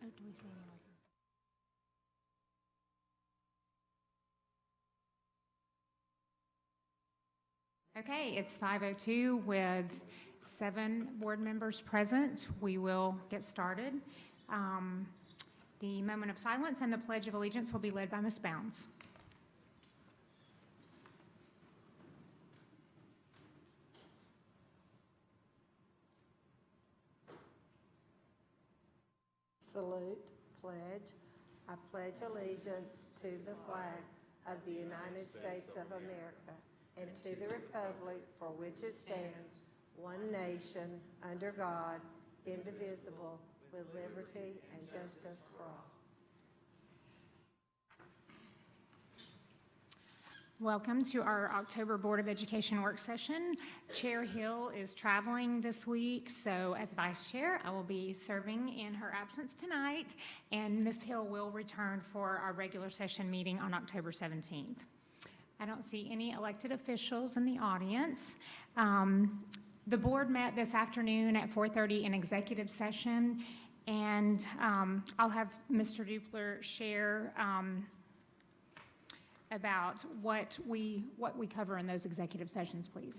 Oh, do we say any like? Okay, it's 5:02 with 7 board members present. We will get started. The moment of silence and the Pledge of Allegiance will be led by Ms. Bounds. Salute, pledge. I pledge allegiance to the flag of the United States of America and to the republic for which it stands, one nation, under God, indivisible, with liberty and justice for all. Welcome to our October Board of Education work session. Chair Hill is traveling this week, so as Vice Chair, I will be serving in her absence tonight, and Ms. Hill will return for our regular session meeting on October 17th. I don't see any elected officials in the audience. The board met this afternoon at 4:30 in executive session, and I'll have Mr. Dupler share about what we cover in those executive sessions, please.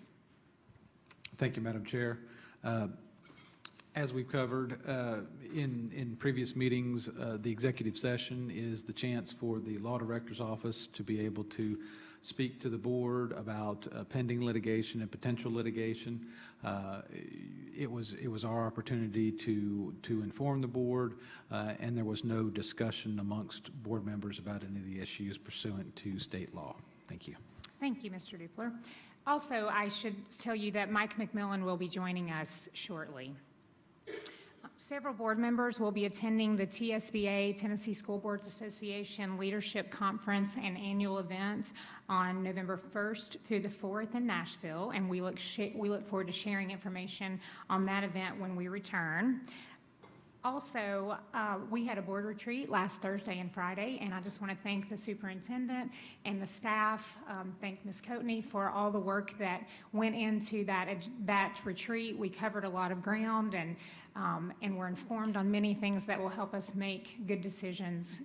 Thank you, Madam Chair. As we've covered in previous meetings, the executive session is the chance for the Law Director's Office to be able to speak to the board about pending litigation and potential litigation. It was our opportunity to inform the board, and there was no discussion amongst board members about any of the issues pursuant to state law. Thank you. Thank you, Mr. Dupler. Also, I should tell you that Mike McMillan will be joining us shortly. Several board members will be attending the TSBA, Tennessee School Boards Association Leadership Conference and annual event on November 1st through the 4th in Nashville, and we look forward to sharing information on that event when we return. Also, we had a board retreat last Thursday and Friday, and I just want to thank the superintendent and the staff, thank Ms. Coatney for all the work that went into that retreat. We covered a lot of ground, and we're informed on many things that will help us make good decisions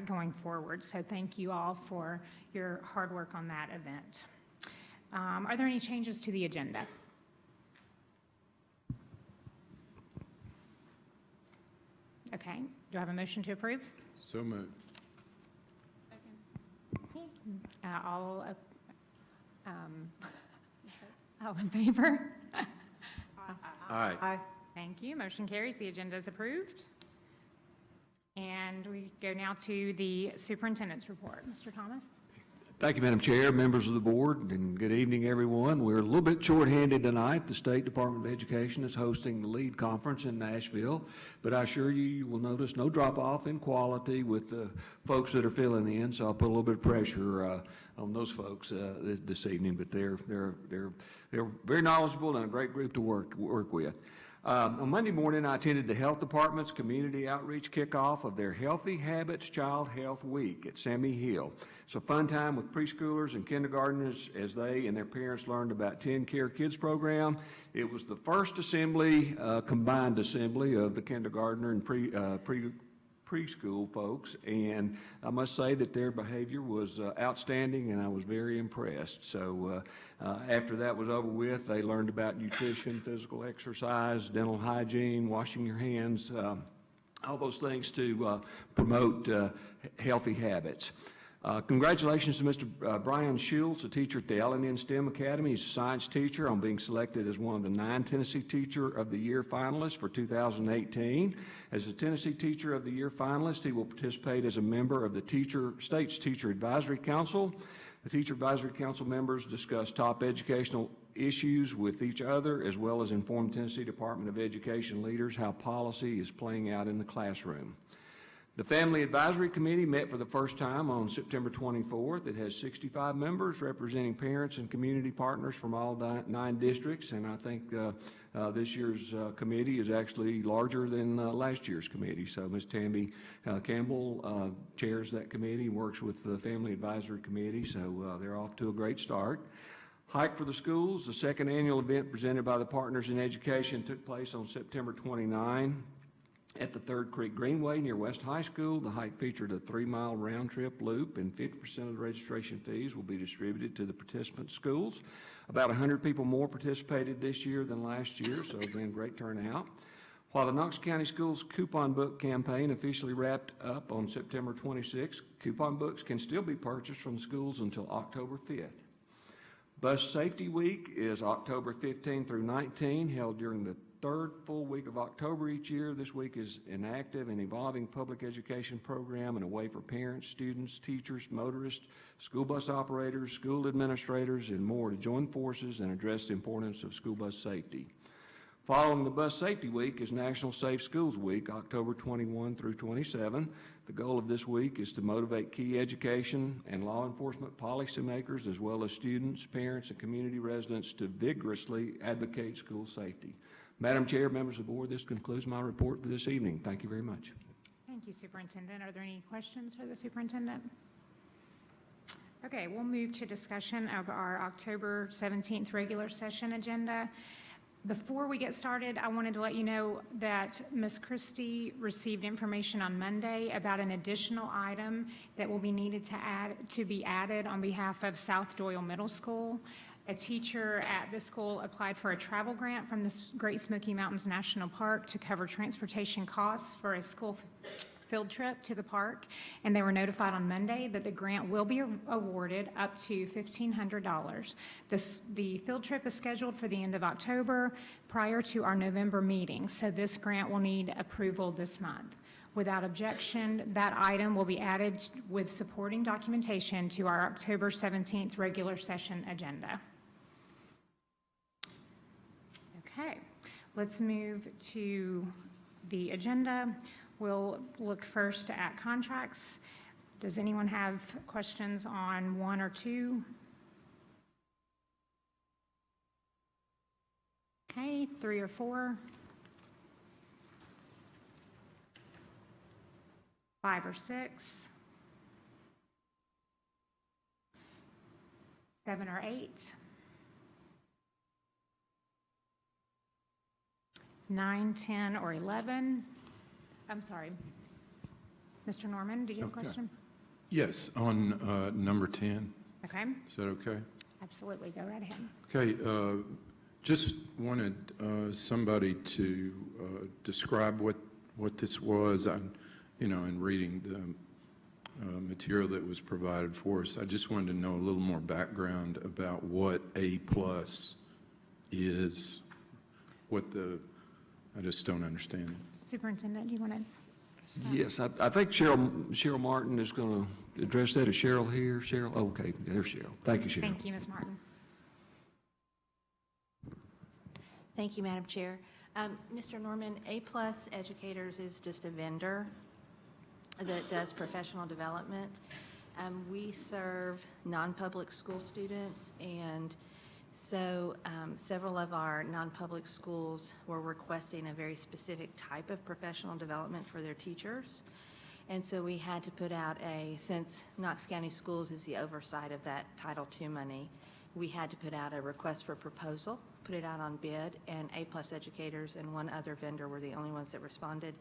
going forward. So thank you all for your hard work on that event. Are there any changes to the agenda? Okay, do I have a motion to approve? So moved. Second. All in favor? Aye. Aye. Thank you. Motion carries. The agenda is approved. And we go now to the superintendent's report. Mr. Thomas? Thank you, Madam Chair, members of the board, and good evening, everyone. We're a little bit short-handed tonight. The State Department of Education is hosting the LEAD conference in Nashville, but I assure you, you will notice no drop-off in quality with the folks that are filling in, so I'll put a little bit of pressure on those folks this evening, but they're very knowledgeable and a great group to work with. On Monday morning, I attended the Health Department's community outreach kickoff of their Healthy Habits Child Health Week at Sammy Hill. It's a fun time with preschoolers and kindergartners as they and their parents learned about 10 Care Kids program. It was the first assembly, combined assembly of the kindergartner and preschool folks, and I must say that their behavior was outstanding, and I was very impressed. So after that was over with, they learned about nutrition, physical exercise, dental hygiene, washing your hands, all those things to promote healthy habits. Congratulations to Mr. Brian Shields, a teacher at the L&N STEM Academy. He's a science teacher on being selected as one of the 9 Tennessee Teacher of the Year finalists for 2018. As a Tennessee Teacher of the Year finalist, he will participate as a member of the State's Teacher Advisory Council. The Teacher Advisory Council members discuss top educational issues with each other, as well as inform Tennessee Department of Education leaders how policy is playing out in the classroom. The Family Advisory Committee met for the first time on September 24th. It has 65 members representing parents and community partners from all 9 districts, and I think this year's committee is actually larger than last year's committee. So Ms. Tammy Campbell chairs that committee, works with the Family Advisory Committee, so they're off to a great start. Hike for the Schools, the second annual event presented by the Partners in Education, took place on September 29. At the Third Creek Greenway near West High School, the hike featured a 3-mile round-trip loop, and 50% of the registration fees will be distributed to the participant schools. About 100 people more participated this year than last year, so again, great turnout. While the Knox County Schools Coupon Book campaign officially wrapped up on September 26, coupon books can still be purchased from schools until October 5th. Bus Safety Week is October 15 through 19, held during the third full week of October each year. This week is an active and evolving public education program and a way for parents, students, teachers, motorists, school bus operators, school administrators, and more to join forces and address the importance of school bus safety. Following the Bus Safety Week is National Safe Schools Week, October 21 through 27. The goal of this week is to motivate key education and law enforcement policymakers, as well as students, parents, and community residents to vigorously advocate school safety. Madam Chair, members of the board, this concludes my report for this evening. Thank you very much. Thank you, Superintendent. Are there any questions for the Superintendent? Okay, we'll move to discussion of our October 17th regular session agenda. Before we get started, I wanted to let you know that Ms. Christie received information on Monday about an additional item that will be needed to be added on behalf of South Doyle Middle School. A teacher at the school applied for a travel grant from the Great Smoky Mountains National Park to cover transportation costs for a school field trip to the park, and they were notified on Monday that the grant will be awarded up to $1,500. The field trip is scheduled for the end of October prior to our November meeting, so this grant will need approval this month. Without objection, that item will be added with supporting documentation to our October 17th regular session agenda. Okay, let's move to the agenda. We'll look first at contracts. Does anyone have questions on 1 or 2? Okay, 3 or 4? 5 or 6? 7 or 8? 9, 10, or 11? I'm sorry. Mr. Norman, did you have a Okay. question? Yes, on number 10. Okay, Is that okay? absolutely. Go right ahead. Okay, just wanted somebody to describe what this was. In reading the material that was provided for us, I just wanted to know a little more background about what A+ is, I just don't understand it. Superintendent, do you want to? Yes, I think Cheryl Martin is going to address that. Is Cheryl here? Cheryl? Okay, there's Cheryl. Thank you, Cheryl. Thank you, Ms. Martin. Thank you, Madam Chair. Mr. Norman, A+ Educators is just a vendor that does professional development. We serve non-public school students, and so several of our non-public schools were requesting a very specific type of professional development for their teachers. And so we had to put out since Knox County Schools is the oversight of that Title II money, we had to put out a request for proposal, put it out on bid, and A+ Educators and one other vendor were the only ones that responded,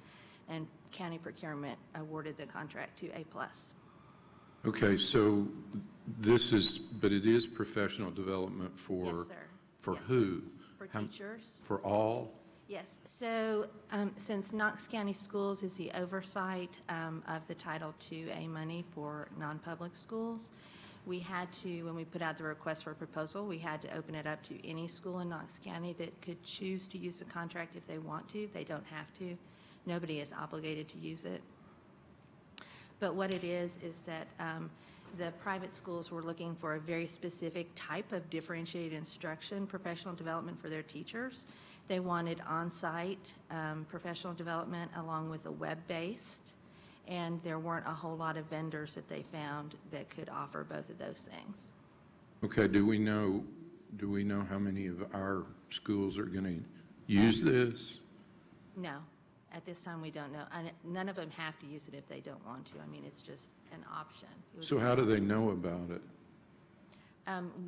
and county procurement awarded the contract to A+. Okay, so but it is professional development for? Yes, sir. For Yes, who? For teachers. For all? Yes, so since Knox County Schools is the oversight of the Title IIA money for non-public schools, we had to, when we put out the request for proposal, we had to open it up to any school in Knox County that could choose to use the contract if they want to. They don't have to. Nobody is obligated to use it. But what it is that the private schools were looking for a very specific type of differentiated instruction, professional development for their teachers. They wanted on-site professional development along with a web-based, and there weren't a whole lot of vendors that they found that could offer both of those things. Okay, do we know how many of our schools are going to use this? No, at this time we don't know. And none of them have to use it if they don't want to. I mean, it's just an option. So how do they know about it?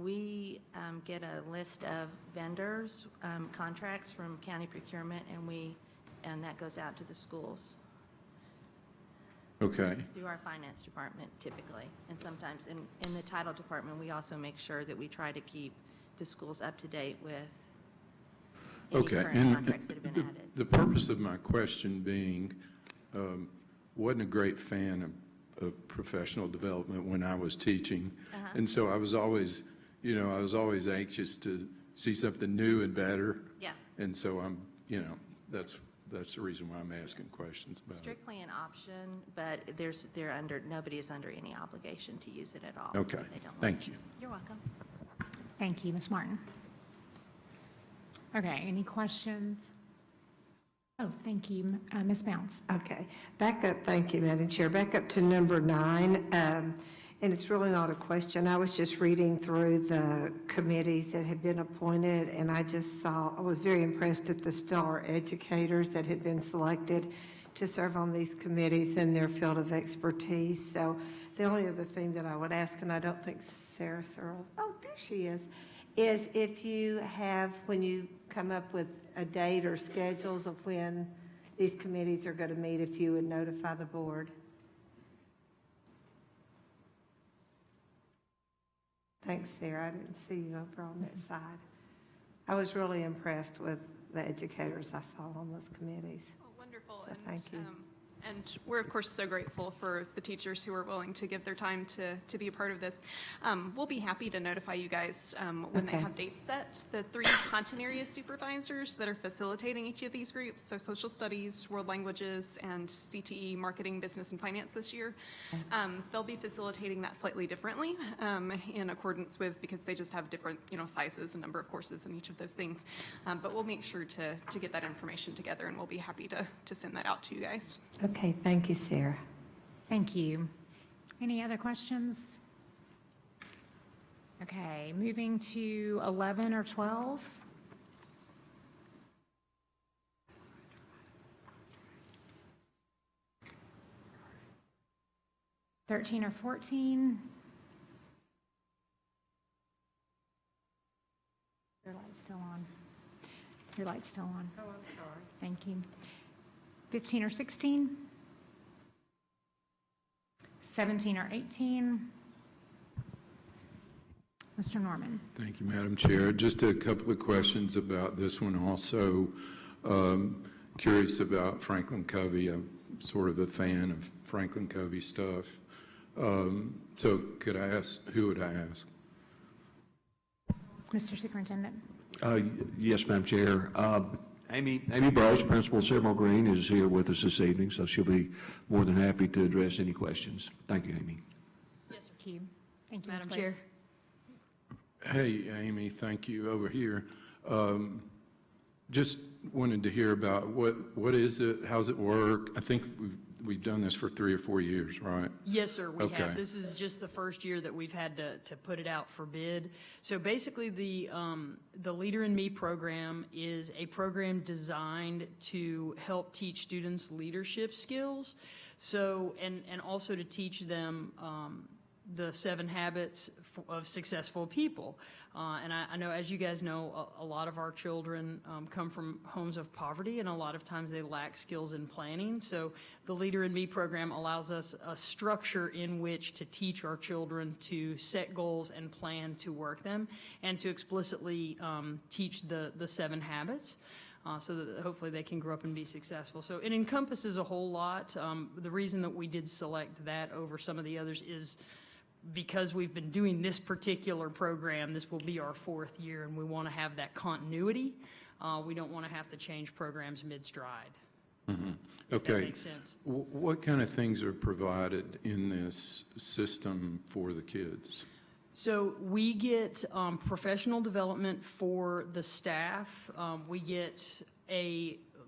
We get a list of vendors, contracts from county procurement, and we and that goes out to the schools Okay, through our finance department typically. And sometimes in the title department, we also make sure that we try to keep the schools up to date with any okay. current And contracts that have been added. the purpose of my question being, wasn't a great fan of professional development when I was teaching. And so I was always, anxious to see something new and better. Yeah. And so that's the reason why I'm asking questions about it. Strictly an option, but nobody is under any obligation to use it at all. Okay, They don't thank like you. it. You're welcome. Thank you, Ms. Martin. Okay, any questions? Oh, thank you, Ms. Bounce. Okay, back up, thank you, Madam Chair. Back up to number 9, and it's really not a question. I was just reading through the committees that had been appointed, and I was very impressed at the stellar educators that had been selected to serve on these committees in their field of expertise. So the only other thing that I would ask, and I don't think Sarah Searle, oh, there she is if you have, when you come up with a date or schedules of when these committees are going to meet, if you would notify the board. Thanks, Sarah. I didn't see you over on that side. I was really impressed with the educators I saw on those committees. Oh, wonderful. So thank you. And we're, of course, so grateful for the teachers who are willing to give their time to be a part of this. We'll be happy to notify you guys when they Okay. have dates set. The 3 content area supervisors that are facilitating each of these groups, so social studies, world languages, and CTE, marketing, business, and finance this year, they'll be facilitating that slightly differently in accordance with, because they just have different, sizes and number of courses in each of those things. But we'll make sure to get that information together, and we'll be happy to send that out to you guys. Okay, thank you, Sarah. Thank you. Any other questions? Okay, moving to 11 or 12. $13 or $14. Your light's still on. Your light's still on. Oh, I'm sorry. Thank you. 15 or 16? 17 or 18? Mr. Norman. Thank you, Madam Chair. Just a couple of questions about this one also. Curious about Franklin Covey. I'm sort of a fan of Franklin Covey stuff. So could I ask, who would I ask? Mr. Superintendent. Yes, Madam Chair. Amy Bryce, Principal of Sycamore Green, is here with us this evening, so she'll be more than happy to address any questions. Thank you, Amy. Yes, sir. Thank you. Thank you, Madam Ms. Chair. Place. Hey, Amy, thank you. Over here. Just wanted to hear about what is it? How's it work? I think we've done this for 3 or 4 years, right? Yes, sir, we Okay. have. This is just the first year that we've had to put it out for bid. So basically, the Leader in Me program is a program designed to help teach students leadership skills. So, and also to teach them the 7 habits of successful people. And I know, as you guys know, a lot of our children come from homes of poverty, and a lot of times they lack skills in planning. So the Leader in Me program allows us a structure in which to teach our children to set goals and plan to work them, and to explicitly teach the 7 habits. So that hopefully they can grow up and be successful. So it encompasses a whole lot. The reason that we did select that over some of the others is because we've been doing this particular program. This will be our 4th year, and we want to have that continuity. We don't want to have to change programs mid-stride. Mm-hmm. If that Okay. makes sense. What kind of things are provided in this system for the kids? So we get professional development for the staff. We get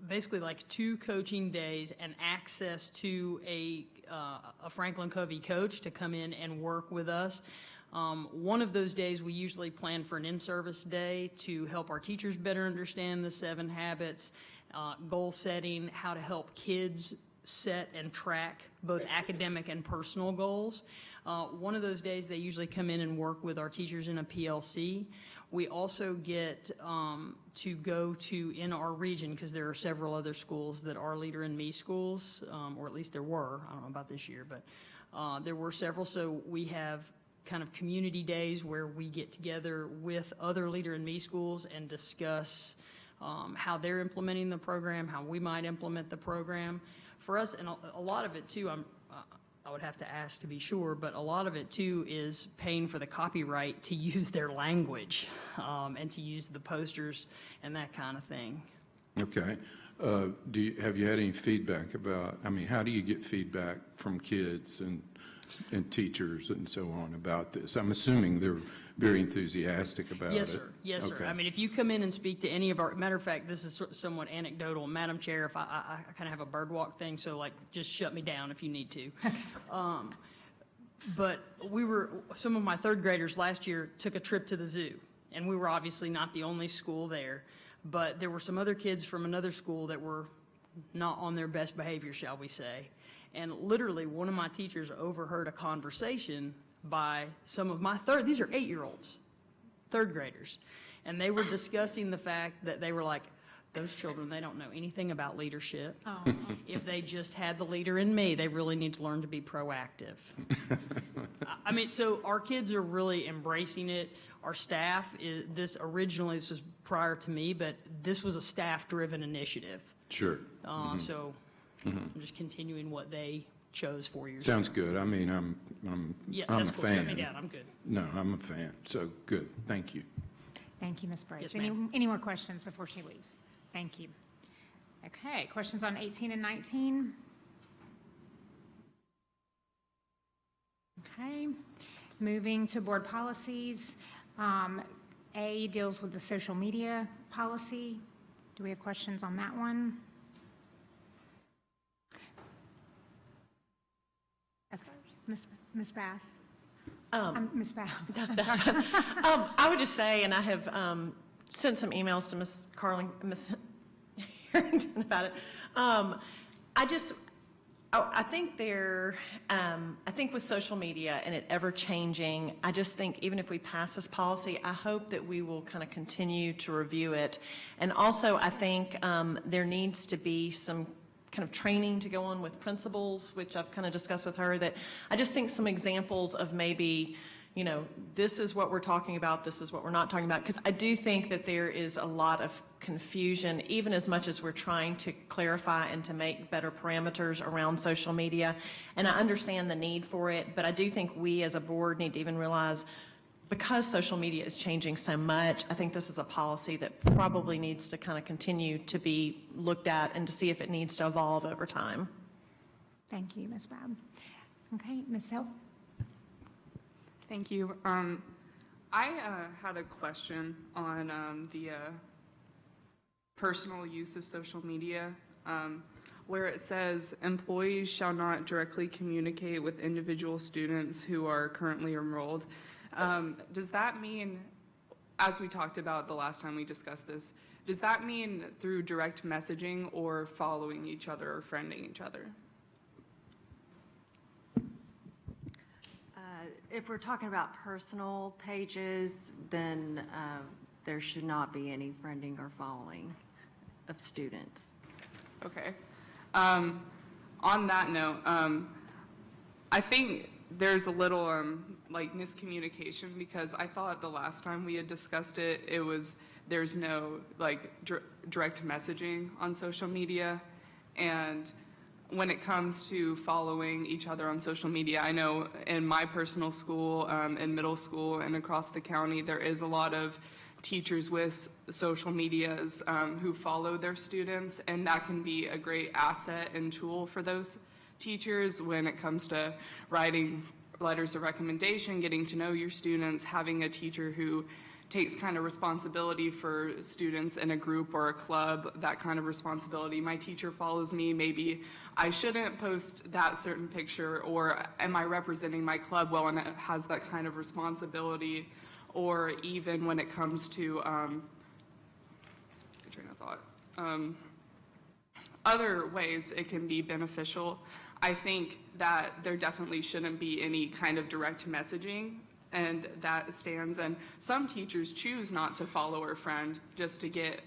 basically like 2 coaching days and access to a Franklin Covey coach to come in and work with us. One of those days we usually plan for an in-service day to help our teachers better understand the 7 habits, goal setting, how to help kids set and track both academic and personal goals. One of those days, they usually come in and work with our teachers in a PLC. We also get to go to, in our region, because there are several other schools that are Leader in Me schools, or at least there were. I don't know about this year, but there were several. So we have kind of community days where we get together with other Leader in Me schools and discuss how they're implementing the program, how we might implement the program. For us, and a lot of it too, I would have to ask to be sure, but a lot of it too is paying for the copyright to use their language and to use the posters and that kind of thing. Okay. Have you had any feedback about, I mean, how do you get feedback from kids and teachers and so on about this? I'm assuming they're very enthusiastic about it. Yes, sir. Yes, sir. Okay. I mean, if you come in and speak to any of our, matter of fact, this is somewhat anecdotal. Madam Chair, if I kind of have a bird walk thing, so like just shut me down if you need to. But some of my third graders last year took a trip to the zoo, and we were obviously not the only school there, but there were some other kids from another school that were not on their best behavior, shall we say. And literally, one of my teachers overheard a conversation by some of my these are 8-year-olds, third graders. And they were discussing the fact that they were like, those children, they don't know anything about leadership. Oh. If they just had the leader in me, they really need to learn to be proactive. I mean, so our kids are really embracing it. Our staff, this was prior to me, but this was a staff-driven initiative. Sure. So I'm just continuing what they chose 4 years Sounds ago. good. I mean, I'm that's a cool. fan. Shut me down. I'm good. No, I'm a fan. So good. Thank you. Thank you, Ms. Brace. Yes, ma'am. Any more questions before she leaves? Thank you. Okay, questions on 18 and 19? Okay, moving to board policies. A deals with the social media policy. Do we have questions on that one? Okay, Ms. Bass? Ms. Bass. I would just say, and I have sent some emails to Ms. Carling, Ms. Harrington about it. I think with social media and it ever changing, I just think even if we pass this policy, I hope that we will kind of continue to review it. And also, I think there needs to be some kind of training to go on with principals, which I've kind of discussed with her, that I just think some examples of maybe, you know, this is what we're talking about, this is what we're not talking about, because I do think that there is a lot of confusion, even as much as we're trying to clarify and to make better parameters around social media. And I understand the need for it, but I do think we as a board need to even realize, because social media is changing so much, I think this is a policy that probably needs to kind of continue to be looked at and to see if it needs to evolve over time. Thank you, Ms. Babb. Okay, Ms. Hill? Thank you. I had a question on the personal use of social media, where it says employees shall not directly communicate with individual students who are currently enrolled. Does that mean, as we talked about the last time we discussed this, does that mean through direct messaging or following each other or friending each other? If we're talking about personal pages, then there should not be any friending or following of students. Okay. On that note, I think there's a little like miscommunication, because I thought the last time we had discussed it, it was there's no like direct messaging on social media. And when it comes to following each other on social media, I know in my personal school, in middle school and across the county, there is a lot of teachers with social medias who follow their students, and that can be a great asset and tool for those teachers when it comes to writing letters of recommendation, getting to know your students, having a teacher who takes kind of responsibility for students in a group or a club, that kind of responsibility. My teacher follows me, maybe I shouldn't post that certain picture, or am I representing my club well, and it has that kind of responsibility. Or even when it comes to, train of thought, other ways it can be beneficial. I think that there definitely shouldn't be any kind of direct messaging, and that stands. And some teachers choose not to follow or friend just to get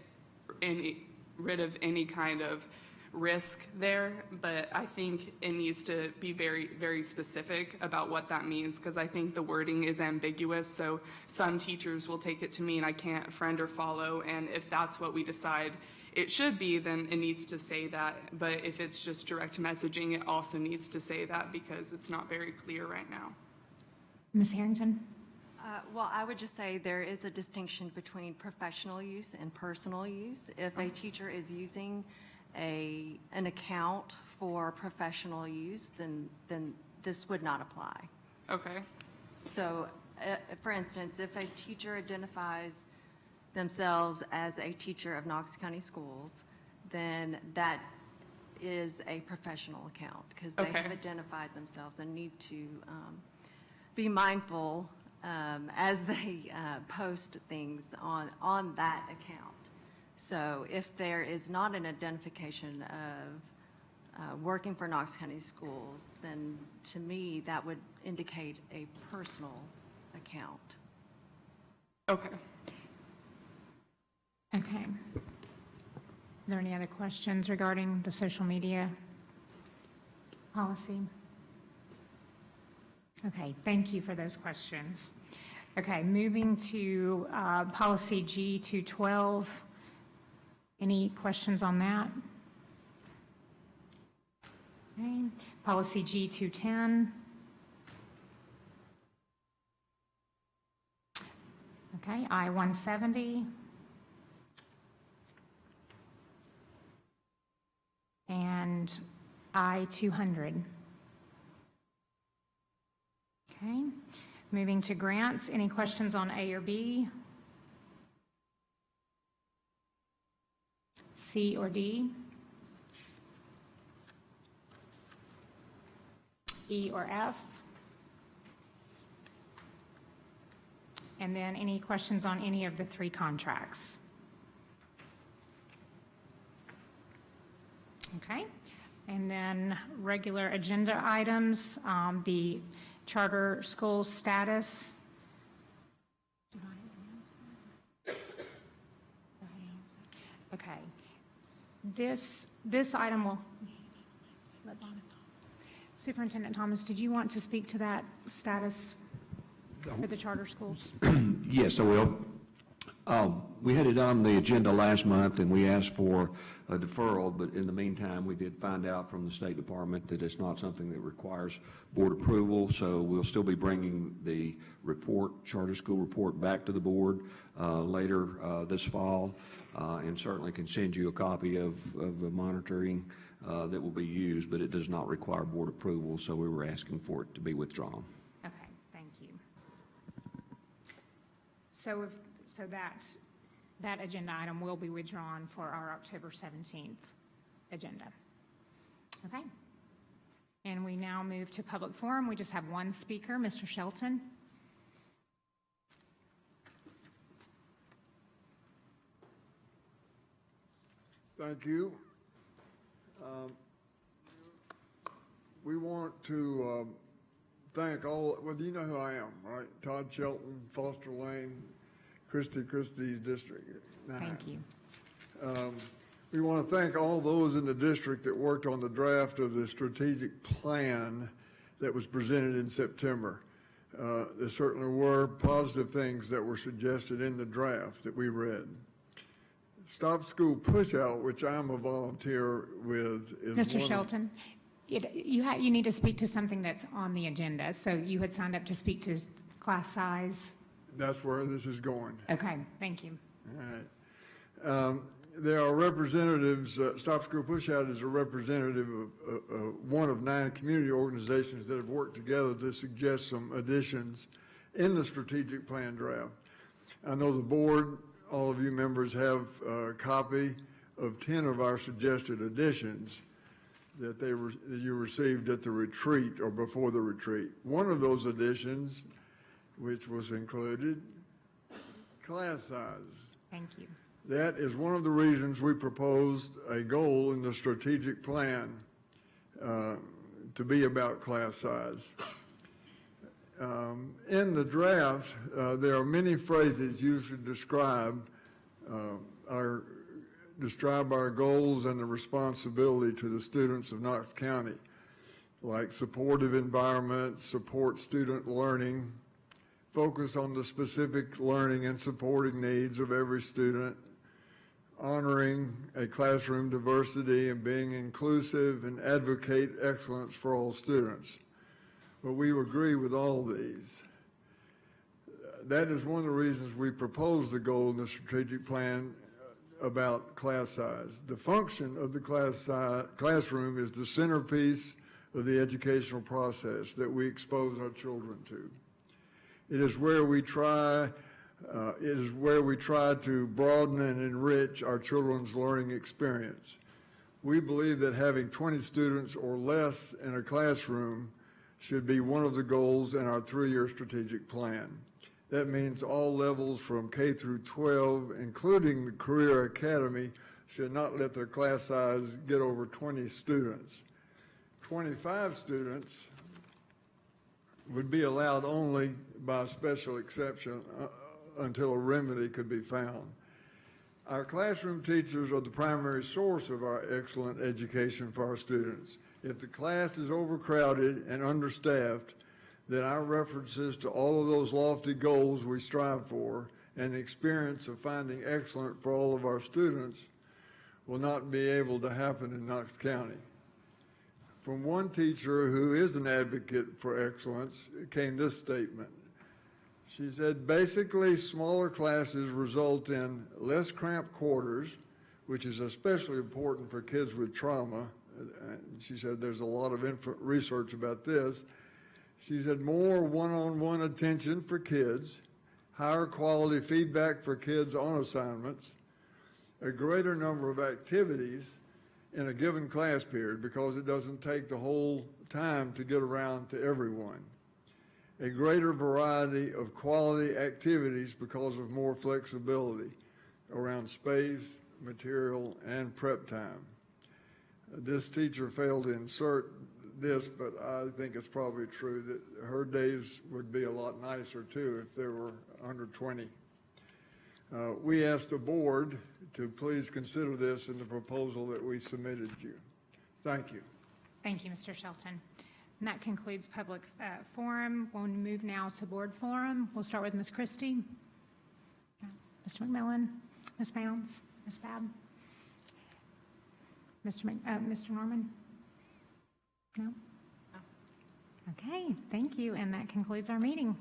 rid of any kind of risk there, but I think it needs to be very, very specific about what that means, because I think the wording is ambiguous. So some teachers will take it to mean I can't friend or follow, and if that's what we decide it should be, then it needs to say that. But if it's just direct messaging, it also needs to say that, because it's not very clear right now. Ms. Harrington? Well, I would just say there is a distinction between professional use and personal use. If a teacher is using an account for professional use, then this would not apply. Okay. So, for instance, if a teacher identifies themselves as a teacher of Knox County Schools, then that is a professional account, because they have identified themselves and need to be mindful as they post things on that account. So if there is not an identification of working for Knox County Schools, then to me that would indicate a personal account. Okay. Okay. Are there any other questions regarding the social media policy? Okay, thank you for those questions. Okay, moving to policy G212. Any questions on that? Okay, policy G210. Okay, I-170. And I-200. Okay, moving to grants. Any questions on A or B? C or D? E or F? And then any questions on any of the three contracts? Okay, and then regular agenda items, the charter school status. Okay, this item will. Superintendent Thomas, did you want to speak to that status for the charter schools? Yes, I will. We had it on the agenda last month, and we asked for a deferral, but in the meantime, we did find out from the State Department that it's not something that requires board approval, so we'll still be bringing the report, charter school report, back to the board later this fall, and certainly can send you a copy of the monitoring that will be used, but it does not require board approval, so we were asking for it to be withdrawn. Okay, thank you. So that agenda item will be withdrawn for our October 17th agenda. Okay. And we now move to public forum. We just have one speaker, Mr. Shelton. Thank you. We want to thank all, well, you know who I am, right? Todd Shelton, Foster Lane, Christie's district. Thank you. We want to thank all those in the district that worked on the draft of the strategic plan that was presented in September. There certainly were positive things that were suggested in the draft that we read. Stop School Pushout, which I'm a volunteer with, is Mr. Shelton, you need to speak to something that's on the agenda. So you had signed up to speak to class size. That's where this is going. Okay, thank you. All right. There are representatives, Stop School Pushout is a representative of one of 9 community organizations that have worked together to suggest some additions in the strategic plan draft. I know the board, all of you members, have a copy of 10 of our suggested additions that you received at the retreat or before the retreat. One of those additions, which was included, class size. Thank you. That is one of the reasons we proposed a goal in the strategic plan to be about class size. In the draft, there are many phrases used to describe our goals and the responsibility to the students of Knox County, like supportive environment, support student learning, focus on the specific learning and supporting needs of every student, honoring a classroom diversity and being inclusive, and advocate excellence for all students. But we agree with all these. That is one of the reasons we proposed the goal in the strategic plan about class size. The function of the classroom is the centerpiece of the educational process that we expose our children to. It is where we try to broaden and enrich our children's learning experience. We believe that having 20 students or less in a classroom should be one of the goals in our 3-year strategic plan. That means all levels from K through 12, including the Career Academy, should not let their class size get over 20 students. 25 students would be allowed only by special exception until a remedy could be found. Our classroom teachers are the primary source of our excellent education for our students. If the class is overcrowded and understaffed, then our references to all of those lofty goals we strive for and the experience of finding excellent for all of our students will not be able to happen in Knox County. From one teacher who is an advocate for excellence came this statement. She said, basically, smaller classes result in less cramped quarters, which is especially important for kids with trauma. She said there's a lot of research about this. She said more one-on-one attention for kids, higher quality feedback for kids on assignments, a greater number of activities in a given class period because it doesn't take the whole time to get around to everyone, a greater variety of quality activities because of more flexibility around space, material, and prep time. This teacher failed to insert this, but I think it's probably true that her days would be a lot nicer too if there were 120. We asked the board to please consider this in the proposal that we submitted you. Thank you. Thank you, Mr. Shelton. And that concludes public forum. We'll move now to board forum. We'll start with Ms. Christie, Mr. McMillan, Ms. Bounds, Ms. Babb, Mr. Norman? No? Okay, thank you. And that concludes our meeting.